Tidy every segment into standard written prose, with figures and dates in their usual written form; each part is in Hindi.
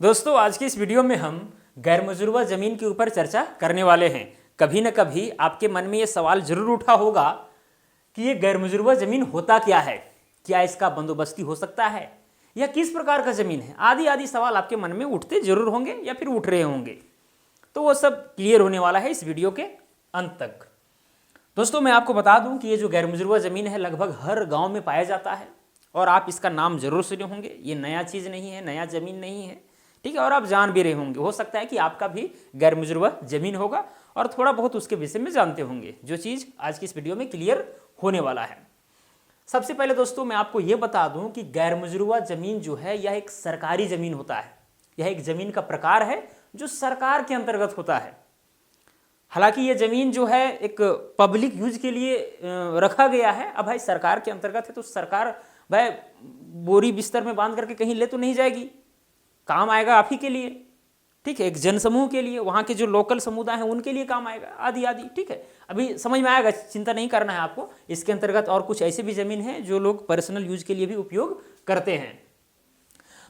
दोस्तों आज की इस वीडियो में हम गैर मजुरवा जमीन के ऊपर चर्चा करने वाले हैं। कभी न कभी आपके मन में ये सवाल जरूर उठा होगा कि ये गैर मजुरवा जमीन होता क्या है, क्या इसका बंदोबस्ती हो सकता है या किस प्रकार का जमीन है, आदि आदि सवाल आपके मन में उठते जरूर होंगे या फिर उठ रहे होंगे। तो वो सब क्लियर होने वाला है इस वीडियो के अंत तक। दोस्तों मैं आपको बता दूं कि ये जो गैर मजुरवा जमीन है लगभग हर गांव में पाया जाता है और आप इसका नाम जरूर सुने होंगे। ये नया चीज़ नहीं है, नया जमीन नहीं है, ठीक है। और आप जान भी रहे होंगे, हो सकता है कि आपका भी गैर मुजरवा जमीन होगा और थोड़ा बहुत उसके विषय में जानते होंगे, जो चीज़ आज की इस वीडियो में क्लियर होने वाला है। सबसे पहले दोस्तों मैं आपको ये बता दूं कि गैर मुजरवा जमीन जो है यह एक सरकारी जमीन होता है। यह एक जमीन का प्रकार है जो सरकार के अंतर्गत होता है। हालांकि ये जमीन जो है एक पब्लिक यूज के लिए रखा गया है। अब भाई सरकार के अंतर्गत है तो सरकार भाई बोरी बिस्तर में बांध करके कहीं ले तो नहीं जाएगी, काम आएगा आप ही के लिए, ठीक है। एक जनसमूह के लिए, वहाँ के जो लोकल समुदाय हैं उनके लिए काम आएगा, आदि आदि, ठीक है। अभी समझ में आएगा, चिंता नहीं करना है आपको। इसके अंतर्गत और कुछ ऐसे भी जमीन है जो लोग पर्सनल यूज के लिए भी उपयोग करते हैं।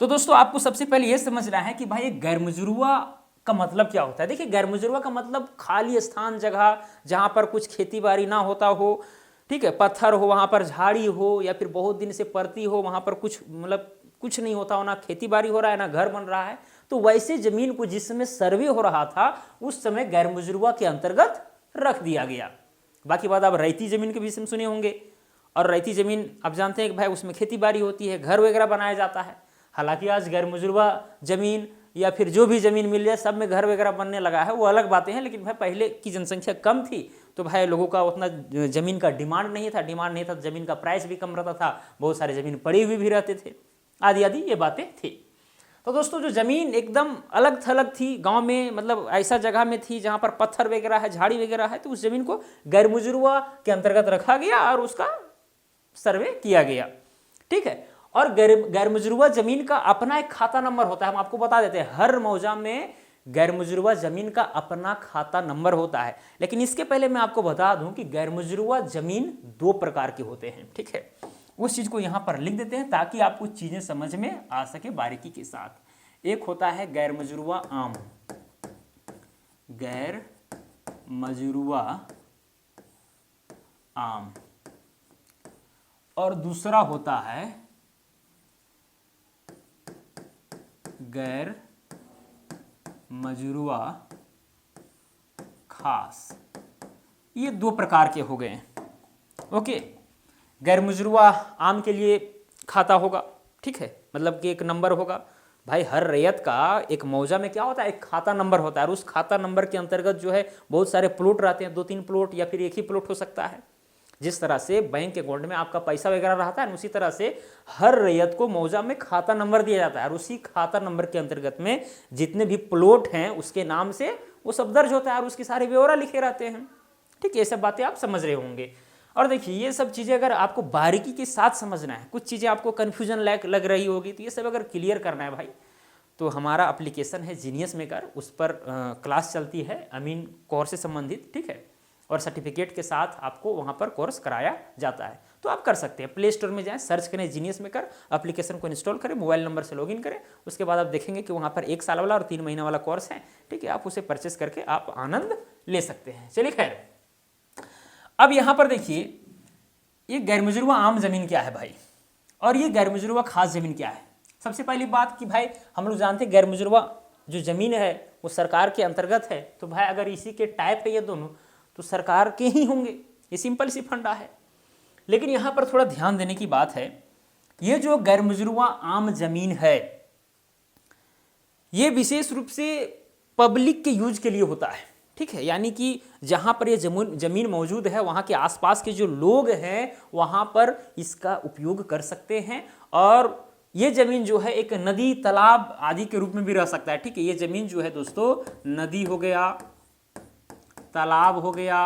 तो दोस्तों आपको सबसे पहले यह समझना है कि भाई गैर मुजरुआ का मतलब क्या होता है। देखिए गैर मुजरुआ का मतलब खाली स्थान, जगह जहाँ पर कुछ खेती बाड़ी ना होता हो, ठीक है, पत्थर हो, वहाँ पर झाड़ी हो या फिर बहुत दिन से पड़ती हो, वहाँ पर कुछ मतलब कुछ नहीं होता हो, ना खेती बाड़ी हो रहा है ना घर बन रहा है, तो वैसे जमीन को जिस समय सर्वे हो रहा था उस समय गैर मुजरुआ के अंतर्गत रख दिया गया। बाकी बात आप रैती जमीन के विषय में सुने होंगे, और रैती जमीन आप जानते हैं कि भाई उसमें खेती बाड़ी होती है, घर वगैरह बनाया जाता है। हालांकि आज गैर मुजरुआ जमीन या फिर जो भी जमीन मिल जाए सब में घर वगैरह बनने लगा है, वो अलग बातें हैं। लेकिन भाई पहले की जनसंख्या कम थी तो भाई लोगों का उतना जमीन का डिमांड नहीं था, जमीन का प्राइस भी कम रहता था, बहुत सारे जमीन पड़ी हुई भी रहते थे, आदि आदि ये बातें थी। तो दोस्तों जो जमीन एकदम अलग थलग थी गांव में, मतलब ऐसा जगह में थी जहां पर पत्थर वगैरह है, झाड़ी वगैरह है, तो उस जमीन को गैर मुजरुआ के अंतर्गत रखा गया और उसका सर्वे किया गया, ठीक है। और गैर मुजरुआ जमीन का अपना एक खाता नंबर होता है, हम आपको बता देते हैं। हर मौजा में गैर मुजरुआ जमीन का अपना खाता नंबर होता है। लेकिन इसके पहले मैं आपको बता दूं कि गैर मुजरुआ जमीन दो प्रकार के होते हैं, ठीक है। उस चीज को यहां पर लिख देते हैं ताकि आपको चीजें समझ में आ सके बारीकी के साथ। एक होता है गैर मजरुआ आम, गैर मजरुआ आम, और दूसरा होता है गैर मजरुआ खास। ये दो प्रकार के हो गए, ओके। गैर मुजरुआ आम के लिए खाता होगा, ठीक है, मतलब कि एक नंबर होगा। भाई हर रैयत का एक मौजा में क्या होता है, एक खाता नंबर होता है, और उस खाता नंबर के अंतर्गत जो है बहुत सारे प्लॉट रहते हैं, 2-3 प्लॉट या फिर एक ही प्लॉट हो सकता है। जिस तरह से बैंक अकाउंट में आपका पैसा वगैरह रहता है, उसी तरह से हर रैयत को मौजा में खाता नंबर दिया जाता है, और उसी खाता नंबर के अंतर्गत में जितने भी प्लॉट हैं उसके नाम से वो सब दर्ज होता है और उसके सारे ब्यौरा लिखे रहते हैं, ठीक है। ये सब बातें आप समझ रहे होंगे। और देखिए ये सब चीज़ें अगर आपको बारीकी के साथ समझना है, कुछ चीज़ें आपको कन्फ्यूजन लग रही होगी, तो ये सब अगर क्लियर करना है भाई, तो हमारा एप्लीकेशन है जीनियस मेकर, उस पर क्लास चलती है अमीन कोर्स से संबंधित, ठीक है, और सर्टिफिकेट के साथ आपको वहाँ पर कोर्स कराया जाता है। तो आप कर सकते हैं, प्ले स्टोर में जाएं, सर्च करें जीनियस मेकर, एप्लीकेशन को इंस्टॉल करें, मोबाइल नंबर से लॉगिन करें, उसके बाद आप देखेंगे कि वहाँ पर 1 साल वाला और 3 महीना वाला कोर्स है, ठीक है। आप उसे परचेस करके आप आनंद ले सकते हैं। चलिए खैर, अब यहाँ पर देखिए ये गैर मुजरुआ आम जमीन क्या है भाई, और ये गैर मुजरुआ खास जमीन क्या है। सबसे पहली बात कि भाई हम लोग जानते हैं गैर मुजरुआ जो जमीन है वो सरकार के अंतर्गत है, तो भाई अगर इसी के टाइप है ये दोनों तो सरकार के ही होंगे, ये सिंपल सी फंडा है। लेकिन यहाँ पर थोड़ा ध्यान देने की बात है, ये जो गैर मुजरुआ आम जमीन है ये विशेष रूप से पब्लिक के यूज के लिए होता है, ठीक है। यानी कि जहाँ पर ये जमीन मौजूद है वहाँ के आसपास के जो लोग हैं वहाँ पर इसका उपयोग कर सकते हैं, और ये जमीन जो है एक नदी, तालाब आदि के रूप में भी रह सकता है, ठीक है। ये जमीन जो है दोस्तों नदी हो गया, तालाब हो गया,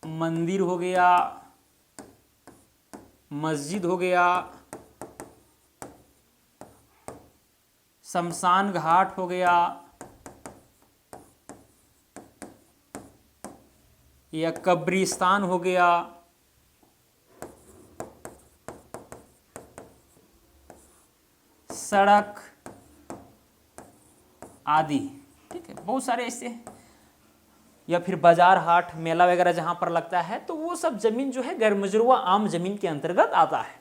मंदिर हो गया, मस्जिद हो गया, शमशान घाट हो गया, या कब्रिस्तान हो गया, सड़क, आदि, ठीक है, बहुत सारे ऐसे, या फिर बाजार हाट मेला वगैरह जहाँ पर लगता है, तो वो सब जमीन जो है गैर मजरूआ आम जमीन के अंतर्गत आता है,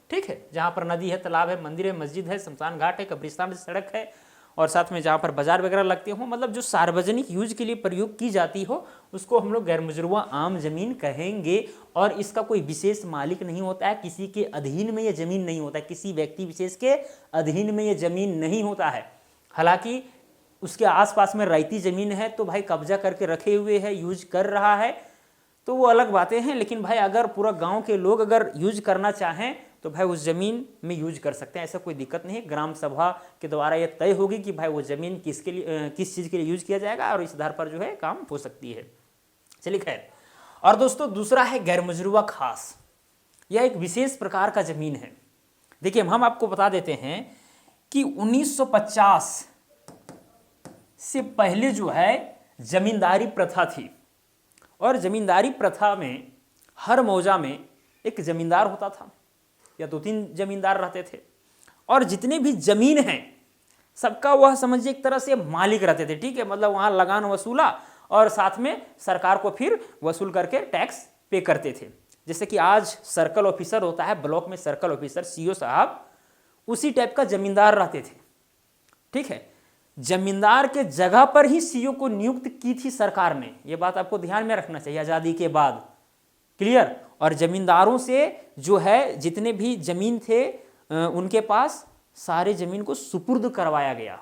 ठीक है। जहाँ पर नदी है, तालाब है, मंदिर है, मस्जिद है, शमशान घाट है, कब्रिस्तान है, सड़क है, और साथ में जहाँ पर बाजार वगैरह लगते हो, मतलब जो सार्वजनिक यूज के लिए प्रयोग की जाती हो, उसको हम लोग गैर मजरूआ आम जमीन कहेंगे। और इसका कोई विशेष मालिक नहीं होता है, किसी के अधीन में ये जमीन नहीं होता है, किसी व्यक्ति विशेष के अधीन में ये जमीन नहीं होता है। हालांकि उसके आसपास में रैयती जमीन है तो भाई कब्जा करके रखे हुए है, यूज कर रहा है, तो वो अलग बातें हैं। लेकिन भाई अगर पूरा गांव के लोग अगर यूज करना चाहें तो भाई उस जमीन में यूज कर सकते हैं, ऐसा कोई दिक्कत नहीं है। ग्राम सभा के द्वारा ये तय होगी कि भाई वो जमीन किसके लिए, किस चीज़ के लिए यूज किया जाएगा, और इस आधार पर जो है काम हो सकती है। चलिए खैर, और दोस्तों दूसरा है गैर मजरूआ खास। यह एक विशेष प्रकार का जमीन है। देखिए हम आपको बता देते हैं कि 1950 से पहले जो है जमींदारी प्रथा थी, और जमींदारी प्रथा में हर मौजा में एक जमींदार होता था या 2-3 जमींदार रहते थे, और जितने भी जमीन हैं सबका वह समझिए एक तरह से मालिक रहते थे, ठीक है। मतलब वहाँ लगान वसूला और साथ में सरकार को फिर वसूल करके टैक्स पे करते थे। जैसे कि आज सर्कल ऑफिसर होता है, ब्लॉक में सर्कल ऑफिसर, सीओ साहब, उसी टाइप का जमींदार रहते थे, ठीक है। जमींदार के जगह पर ही सीओ को नियुक्त की थी सरकार ने, यह बात आपको ध्यान में रखना चाहिए आज़ादी के बाद, क्लियर। और जमींदारों से जो है जितने भी जमीन थे उनके पास सारे जमीन को सुपुर्द करवाया गया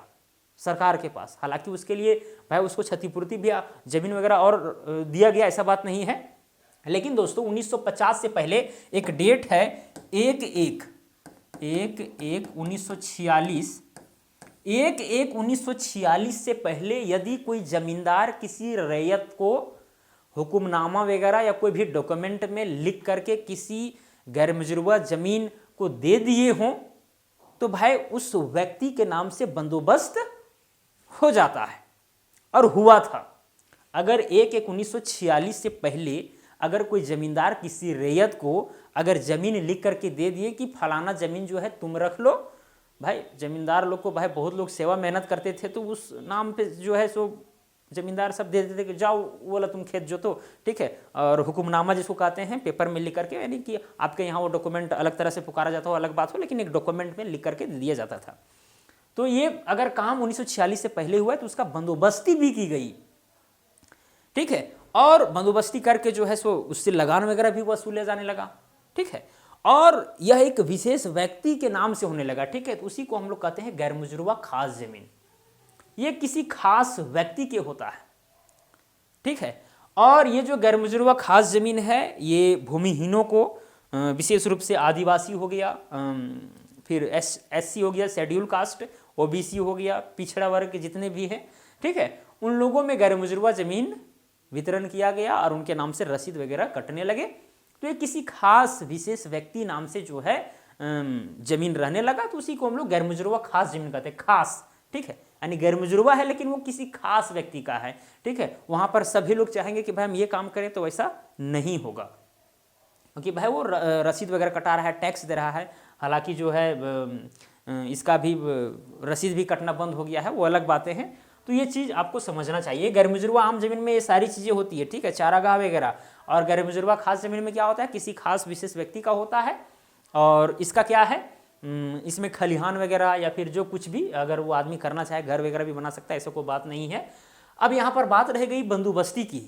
सरकार के पास। हालांकि उसके लिए भाई उसको क्षतिपूर्ति भी जमीन वगैरह और दिया गया, ऐसा बात नहीं है। लेकिन दोस्तों 1950 से पहले एक डेट है 1/1/1946 से पहले यदि कोई जमींदार किसी रैयत को हुक्मनामा वगैरह या कोई भी डॉक्यूमेंट में लिख करके किसी गैर मजरूआ जमीन को दे दिए हों तो भाई उस व्यक्ति के नाम से बंदोबस्त हो जाता है, और हुआ था। अगर 1/1/1946 से पहले अगर कोई जमींदार किसी रैयत को अगर जमीन लिख करके दे दिए कि फलाना जमीन जो है तुम रख लो, भाई जमींदार लोग को भाई बहुत लोग सेवा मेहनत करते थे, तो उस नाम पे जो है सो जमींदार सब दे देते थे कि जाओ वो वाला तुम खेत जोतो, ठीक है। और हुक्मनामा जिसको कहते हैं पेपर में लिख करके, यानी कि आपके यहाँ वो डॉक्यूमेंट अलग तरह से पुकारा जाता हो, अलग बात हो, लेकिन एक डॉक्यूमेंट में लिख करके दिया जाता था। तो ये अगर काम 1946 से पहले हुआ है तो उसका बंदोबस्ती भी की गई, ठीक है। और बंदोबस्ती करके जो है सो उससे लगान वगैरह भी वसूले जाने लगा, ठीक है। और यह एक विशेष व्यक्ति के नाम से होने लगा, ठीक है। तो उसी को हम लोग कहते हैं गैर मजरूआ खास जमीन। ये किसी खास व्यक्ति के होता है, ठीक है। और ये जो गैर मजरूआ खास जमीन है ये भूमिहीनों को, विशेष रूप से आदिवासी हो गया, फिर SC हो गया, शेड्यूल कास्ट, OBC हो गया, पिछड़ा वर्ग के जितने भी हैं, ठीक है, उन लोगों में गैर मजरूआ जमीन वितरण किया गया और उनके नाम से रसीद वगैरह कटने लगे। तो ये किसी खास विशेष व्यक्ति नाम से जो है जमीन रहने लगा, तो उसी को हम लोग गैर मजरूआ खास जमीन कहते हैं, खास, ठीक है। यानी गैर मजरूआ है लेकिन वो किसी खास व्यक्ति का है, ठीक है। वहां पर सभी लोग चाहेंगे कि भाई हम ये काम करें, तो वैसा नहीं होगा, क्योंकि भाई वो रसीद वगैरह कटा रहा है, टैक्स दे रहा है। हालांकि जो है इसका भी रसीद भी कटना बंद हो गया है, वो अलग बातें हैं। तो ये चीज़ आपको समझना चाहिए। गैर मजरूआ आम जमीन में ये सारी चीज़ें होती है, ठीक है, चारागाह वगैरह। और गैर मजरूआ खास जमीन में क्या होता है, किसी खास विशेष व्यक्ति का होता है। और इसका क्या है, इसमें खलिहान वगैरह या फिर जो कुछ भी अगर वो आदमी करना चाहे घर वगैरह भी बना सकता है, ऐसा कोई बात नहीं है। अब यहाँ पर बात रह गई बंदोबस्ती की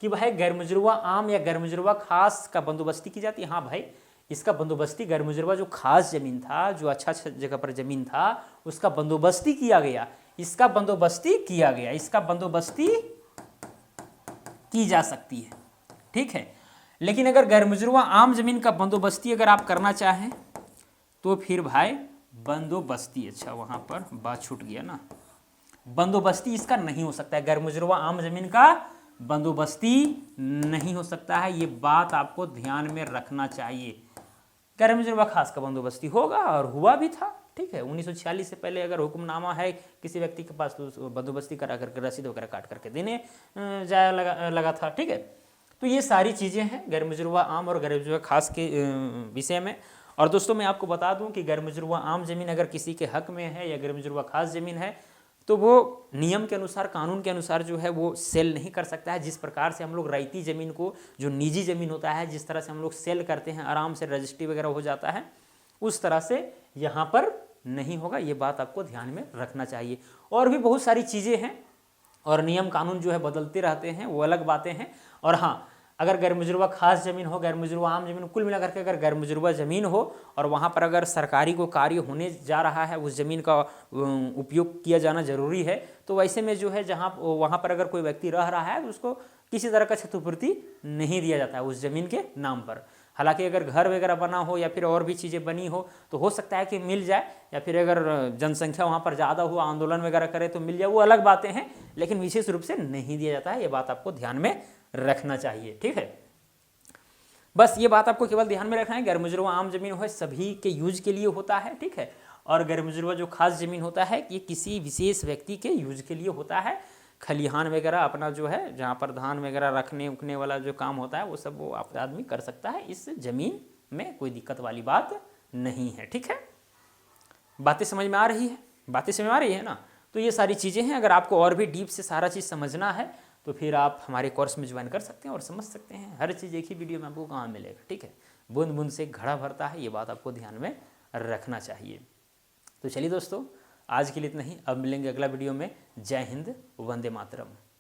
कि भाई गैर मजरूआ आम या गैर मजरूआ खास का बंदोबस्ती की जाती है। हाँ भाई, इसका बंदोबस्ती गैर मजरूआ जो खास जमीन था, जो अच्छा जगह पर जमीन था, उसका बंदोबस्ती किया गया, इसका बंदोबस्ती किया गया, इसका बंदोबस्ती की जा सकती है, ठीक है। लेकिन अगर गैर मजरूआ आम जमीन का बंदोबस्ती अगर आप करना चाहें तो फिर भाई बंदोबस्ती, अच्छा वहां पर बात छूट गया ना, बंदोबस्ती इसका नहीं हो सकता है। गैर मजरूआ आम जमीन का बंदोबस्ती नहीं हो सकता है, ये बात आपको ध्यान में रखना चाहिए। गैर मजरूआ खास का बंदोबस्ती होगा और हुआ भी था, ठीक है। 1946 से पहले अगर हुक्मनामा है किसी व्यक्ति के पास तो बंदोबस्ती करा करके रसीद वगैरह काट करके देने जाया लगा था, ठीक है। तो ये सारी चीज़ें हैं गैर मजरूआ आम और गैर मजरूआ खास के विषय में। और दोस्तों मैं आपको बता दूं कि गैर मजरूआ आम जमीन अगर किसी के हक में है या गैर मजरूआ खास जमीन है तो वो नियम के अनुसार, कानून के अनुसार जो है वो सेल नहीं कर सकता है। जिस प्रकार से हम लोग रैयती ज़मीन को, जो निजी ज़मीन होता है, जिस तरह से हम लोग सेल करते हैं, आराम से रजिस्ट्री वगैरह हो जाता है, उस तरह से यहाँ पर नहीं होगा। ये बात आपको ध्यान में रखना चाहिए। और भी बहुत सारी चीज़ें हैं और नियम कानून जो है बदलते रहते हैं, वो अलग बातें हैं। और हाँ, अगर गैर मुजरूबा खास ज़मीन हो, गैर मुजरूबा आम ज़मीन, कुल मिलाकर के अगर गैर मुजरूबा ज़मीन हो और वहाँ पर अगर सरकारी को कार्य होने जा रहा है, उस ज़मीन का उपयोग किया जाना जरूरी है, तो वैसे में जो है जहाँ वहाँ पर अगर कोई व्यक्ति रह रहा है तो उसको किसी तरह का क्षतिपूर्ति नहीं दिया जाता है उस ज़मीन के नाम पर। हालांकि अगर घर वगैरह बना हो या फिर और भी चीज़ें बनी हो तो हो सकता है कि मिल जाए, या फिर अगर जनसंख्या वहाँ पर ज़्यादा हो, आंदोलन वगैरह करे तो मिल जाए, वो अलग बातें हैं, लेकिन विशेष रूप से नहीं दिया जाता है। ये बात आपको ध्यान में रखना चाहिए, ठीक है। बस ये बात आपको केवल ध्यान में रखना है। गैर मुजरूबा आम जमीन हो सभी के यूज के लिए होता है, ठीक है। और गैर मुजरूबा जो खास जमीन होता है ये किसी विशेष व्यक्ति के यूज के लिए होता है। खलिहान वगैरह अपना जो है, जहाँ पर धान वगैरह रखने उखने वाला जो काम होता है वो सब वो आदमी कर सकता है। इस जमीन में कोई दिक्कत वाली बात नहीं है, ठीक है। बातें समझ में आ रही है? बातें समझ में आ रही है ना? तो ये सारी चीज़ें हैं। अगर आपको और भी डीप से सारा चीज़ समझना है तो फिर आप हमारे कोर्स में ज्वाइन कर सकते हैं और समझ सकते हैं। हर चीज़ एक ही वीडियो में आपको कहाँ मिलेगा, ठीक है। बूंद बूंद से घड़ा भरता है, ये बात आपको ध्यान में रखना चाहिए। तो चलिए दोस्तों, आज के लिए इतना ही। अब मिलेंगे अगला वीडियो में। जय हिंद, वंदे मातरम।